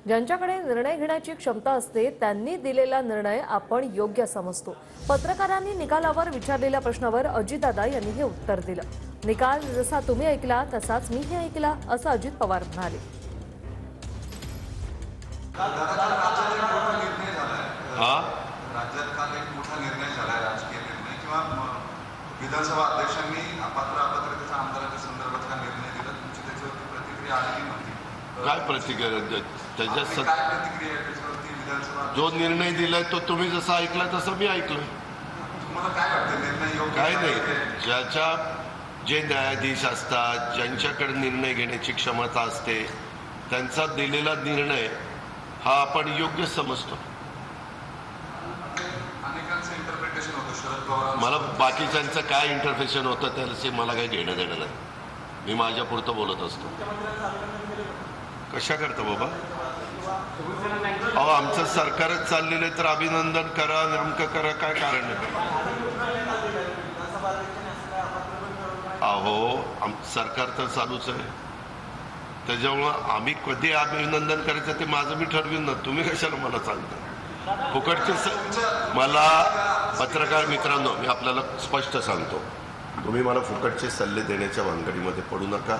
ज्यांच्याकडे निर्णय घेण्याची क्षमता असते त्यांनी दिलेला निर्णय आपण योग्य समजतो। पत्रकारांनी निकालावर विचारलेल्या प्रश्नावर अजितदादा यांनी हे उत्तर दिलं। निकाल जसा तुम्ही ऐकला तसाच मीही ऐकला असं अजित पवार म्हणाले। राज्यात काल एक मोठा निर्णय झाला राजकीय निर्णय किंवा विधानसभा अध्यक्षांनी अपात्र अपात्रतेच्या आमदारांच्या संदर्भातला निर्णय दिला। तुमची त्याच्यावरती प्रतिक्रिया आलेली नव्हती। काय प्रतिक्रिया? त्याच्या काय प्रतिक्रिया आहे त्याच्यावरती? विधानसभा जो निर्णय दिलाय तो तुम्ही जसा ऐकला तसं मी ऐकलं। तुम्हाला काय वाटतं निर्णय योग्य काय नाही, ज्याच्या जे न्यायाधीश असतात ज्यांच्याकडे निर्णय घेण्याची क्षमता असते त्यांचा दिलेला निर्णय हा आपण योग्य समजतो। अनेकांचं इंटरप्रिटेशन होतं शरद पवार। मला बाकीच्यांचं काय इंटरप्रिटेशन होतं त्याचे मला काही घेणं देणं नाही। मी माझ्या पुरतं बोलत असतो। कशा करता बाबा? अहो आमचं सरकारच चाललेलं आहे तर अभिनंदन करा, नेमकं करा, काय कारण आहे? अहो सरकार तर चालूच आहे, त्याच्यामुळं आम्ही कधी अभिनंदन करायचं ते माझं मी ठरवीन ना। तुम्ही कशाला मला सांगता? फुकटचे मला पत्रकार मित्रांनो मी आपल्याला स्पष्ट सांगतो, तुम्ही मला फुकटचे सल्ले देण्याच्या भानगडीमध्ये पडू नका।